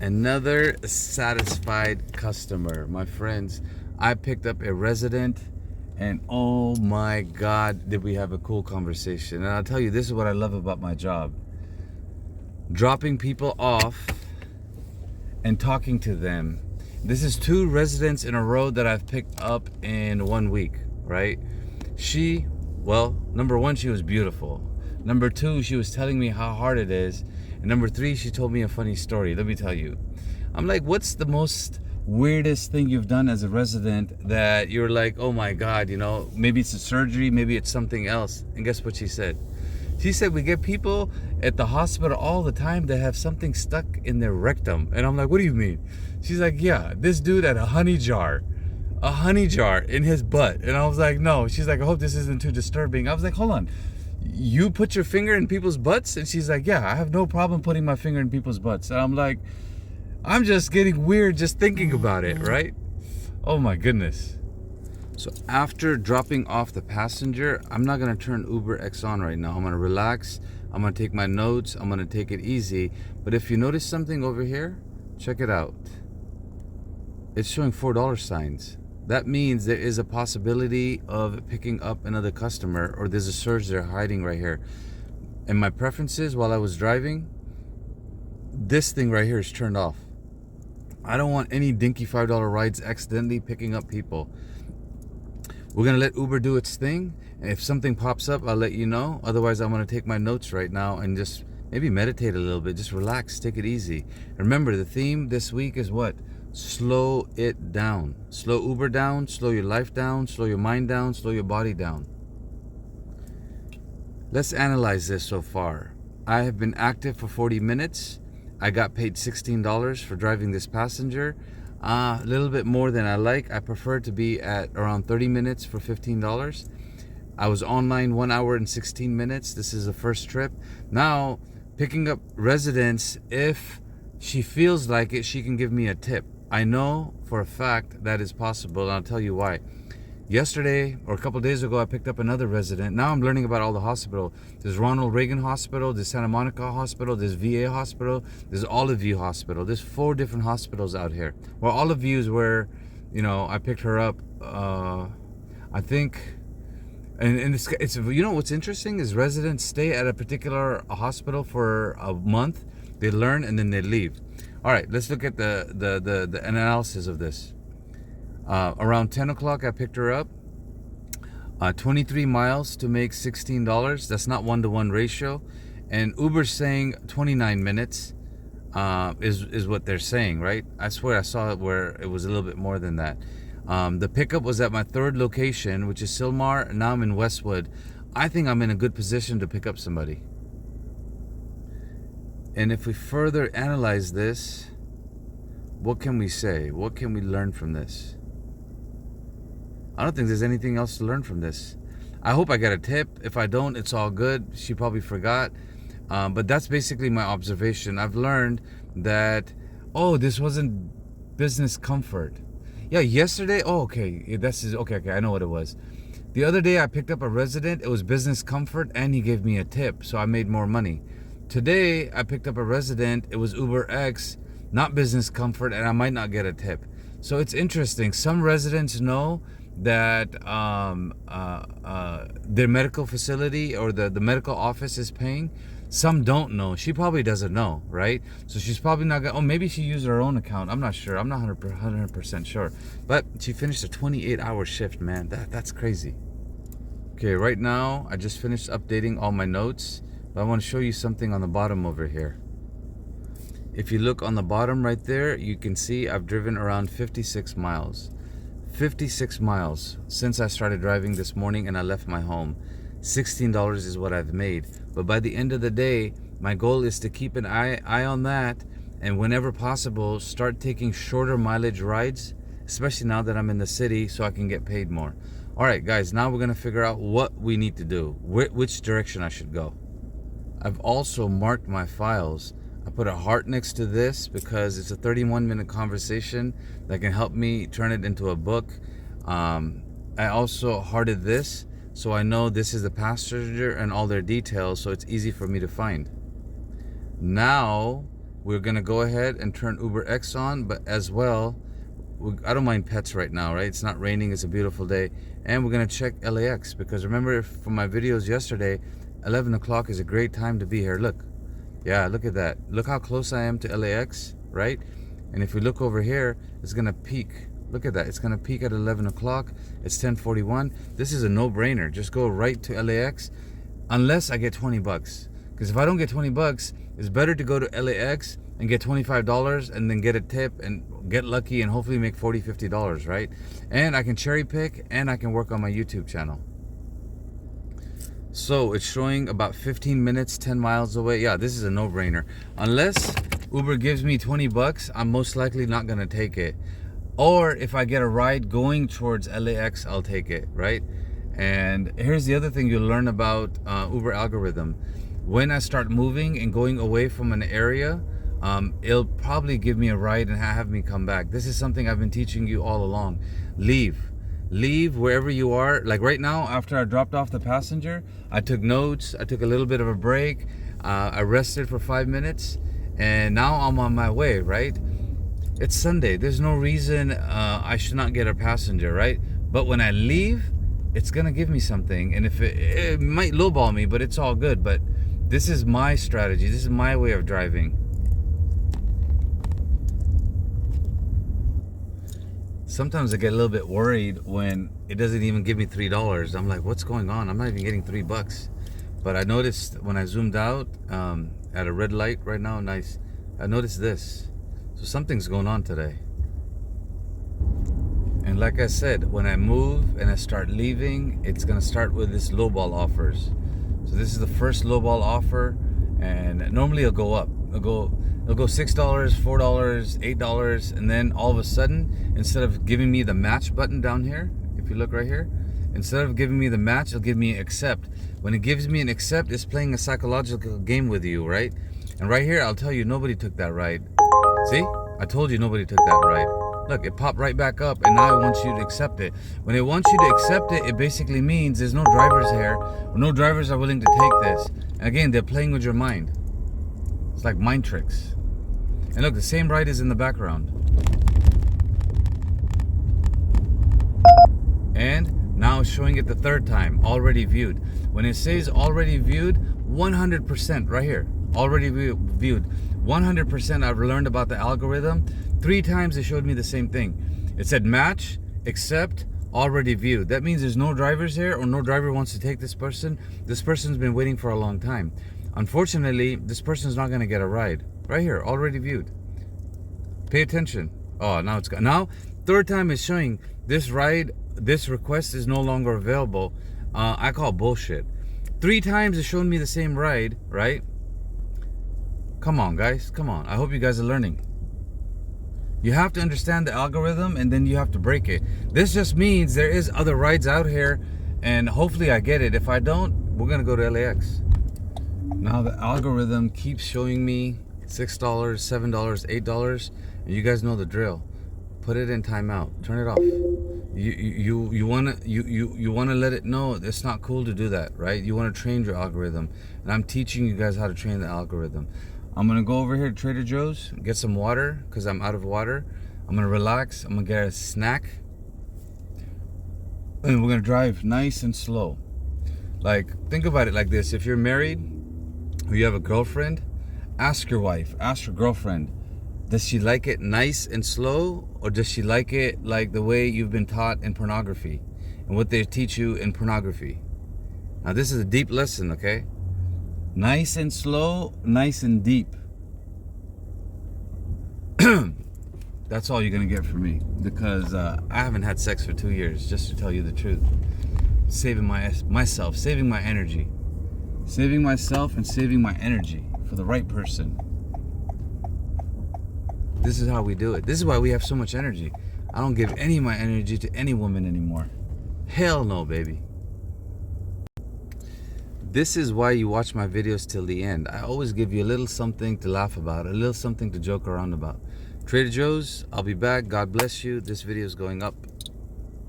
Another satisfied customer. My friends, I picked up a resident and oh my God, did we have a cool conversation. And I'll tell you, this is what I love about my job. Dropping people off and talking to them. This is 2 residents in a row that I've picked up in 1 week, right? Well, number 1, she was beautiful. Number 2, she was telling me how hard it is. And number 3, she told me a funny story. Let me tell you. I'm like, what's the most weirdest thing you've done as a resident that you're like, oh my God, maybe it's a surgery, maybe it's something else. And guess what she said? She said, we get people at the hospital all the time that have something stuck in their rectum. And I'm like, what do you mean? She's like, yeah, this dude had a honey jar in his butt. And I was like, no. She's like, I hope this isn't too disturbing. I was like, hold on. You put your finger in people's butts? And she's like, yeah, I have no problem putting my finger in people's butts. And I'm like, I'm just getting weird just thinking about it, right? Oh my goodness. So after dropping off the passenger, I'm not going to turn UberX on right now. I'm going to relax. I'm going to take my notes. I'm going to take it easy. But if you notice something over here, check it out. It's showing $4 signs. That means there is a possibility of picking up another customer, or there's a surge they're hiding right here. And my preferences while I was driving, this thing right here is turned off. I don't want any dinky $5 rides accidentally picking up people. We're going to let Uber do its thing. And if something pops up, I'll let you know. Otherwise, I'm going to take my notes right now and just maybe meditate a little bit. Just relax, take it easy. Remember, the theme this week is what? Slow it down. Slow Uber down, slow your life down, slow your mind down, slow your body down. Let's analyze this so far. I have been active for 40 minutes. I got paid $16 for driving this passenger. A little bit more than I like. I prefer to be at around 30 minutes for $15. I was online 1 hour and 16 minutes. This is the first trip. Now, picking up residents, if she feels like it, she can give me a tip. I know for a fact that is possible, and I'll tell you why. Yesterday, or a couple of days ago, I picked up another resident. Now I'm learning about all the hospital. There's Ronald Reagan Hospital, there's Santa Monica Hospital, there's VA Hospital, there's Olive View Hospital. There's 4 different hospitals out here. Well, Olive View is where, I picked her up, I think. And it's what's interesting is residents stay at a particular hospital for a month. They learn and then they leave. All right, let's look at the analysis of this. Around 10 o'clock, I picked her up. 23 miles to make $16. That's not 1-to-1 ratio. And Uber's saying 29 minutes is what they're saying, right? I swear I saw it where it was a little bit more than that. The pickup was at my 3rd location, which is Sylmar, and now I'm in Westwood. I think I'm in a good position to pick up somebody. And if we further analyze this, what can we say? What can we learn from this? I don't think there's anything else to learn from this. I hope I get a tip. If I don't, it's all good. She probably forgot. But that's basically my observation. I've learned that, this wasn't business comfort. Yeah, yesterday, okay, okay, I know what it was. The other day I picked up a resident. It was business comfort and he gave me a tip, so I made more money. Today I picked up a resident. It was UberX, not business comfort, and I might not get a tip. So it's interesting. Some residents know that their medical facility or the medical office is paying. Some don't know. She probably doesn't know, right? So she's probably not gonna, maybe she used her own account. I'm not sure. I'm not 100% sure. But she finished a 28-hour shift, man. That's crazy. Okay, right now, I just finished updating all my notes. But I want to show you something on the bottom over here. If you look on the bottom right there, you can see I've driven around 56 miles. 56 miles since I started driving this morning and I left my home. $16 is what I've made. But by the end of the day, my goal is to keep an eye on that, and whenever possible, start taking shorter mileage rides, especially now that I'm in the city, so I can get paid more. All right, guys, now we're going to figure out what we need to do, which direction I should go. I've also marked my files. I put a heart next to this because it's a 31-minute conversation that can help me turn it into a book. I also hearted this so I know this is the passenger and all their details, so it's easy for me to find. Now, we're gonna go ahead and turn Uber X on, but as well, I don't mind pets right now, right? It's not raining, it's a beautiful day. And we're gonna check LAX, because remember from my videos yesterday, 11 o'clock is a great time to be here. Look, yeah, look at that. Look how close I am to LAX, right? And if we look over here, it's gonna peak. Look at that, it's gonna peak at 11 o'clock. It's 10:41. This is a no-brainer. Just go right to LAX, unless I get 20 bucks. Because if I don't get 20 bucks, it's better to go to LAX and get $25 and then get a tip and get lucky and hopefully make $40, $50, right? And I can cherry pick and I can work on my YouTube channel. So it's showing about 15 minutes, 10 miles away. Yeah, this is a no-brainer. Unless Uber gives me 20 bucks, I'm most likely not gonna take it. Or if I get a ride going towards LAX, I'll take it, right? And here's the other thing you'll learn about Uber algorithm. When I start moving and going away from an area, it'll probably give me a ride and have me come back. This is something I've been teaching you all along. Leave wherever you are. Like right now, after I dropped off the passenger, I took notes, I took a little bit of a break, I rested for 5 minutes, and now I'm on my way, right? It's Sunday. There's no reason I should not get a passenger, right? But when I leave, it's gonna give me something, and if it might lowball me, but it's all good. But this is my strategy. This is my way of driving. Sometimes I get a little bit worried when it doesn't even give me $3. I'm like, what's going on? I'm not even getting $3. But I noticed when I zoomed out at a red light right now, nice. I noticed this. So something's going on today. And like I said, when I move and I start leaving, it's gonna start with this lowball offers. So this is the first lowball offer, and normally it'll go up. It'll go $6, $4, $8, and then all of a sudden, instead of giving me the match button down here, if you look right here, instead of giving me the match, it'll give me accept. When it gives me an accept, it's playing a psychological game with you, right? And right here, I'll tell you, nobody took that ride. See? I told you nobody took that ride. Look, it popped right back up, and now it wants you to accept it. When it wants you to accept it, it basically means there's no drivers here, or no drivers are willing to take this. And again, they're playing with your mind. It's like mind tricks. And look, the same ride is in the background. And now it's showing it the third time, already viewed. When it says already viewed, 100% right here, already viewed. 100% I've learned about the algorithm. 3 times it showed me the same thing. It said match, accept, already viewed. That means there's no drivers here, or no driver wants to take this person. This person's been waiting for a long time. Unfortunately, this person's not going to get a ride. Right here, already viewed. Pay attention. Oh, now it's got. Now, third time is showing this ride, this request is no longer available. I call bullshit. 3 times it's shown me the same ride, right? Come on, guys. Come on. I hope you guys are learning. You have to understand the algorithm, and then you have to break it. This just means there is other rides out here, and hopefully I get it. If I don't, we're going to go to LAX. Now the algorithm keeps showing me $6, $7, $8, and you guys know the drill. Put it in timeout. Turn it off. You wanna let it know it's not cool to do that, right? You want to train your algorithm, and I'm teaching you guys how to train the algorithm. I'm gonna go over here to Trader Joe's, get some water because I'm out of water. I'm gonna relax. I'm gonna get a snack, and we're gonna drive nice and slow. Like, think about it like this: if you're married or you have a girlfriend, ask your wife, ask your girlfriend, does she like it nice and slow, or does she like it like the way you've been taught in pornography and what they teach you in pornography? Now this is a deep lesson, okay? Nice and slow, nice and deep. That's all you're gonna get from me, because I haven't had sex for 2 years, just to tell you the truth. Saving myself, saving my energy, saving myself and saving my energy for the right person. This is how we do it. This is why we have so much energy. I don't give any of my energy to any woman anymore. Hell no, baby. This is why you watch my videos till the end. I always give you a little something to laugh about, a little something to joke around about. Trader Joe's, I'll be back. God bless you. This video is going up.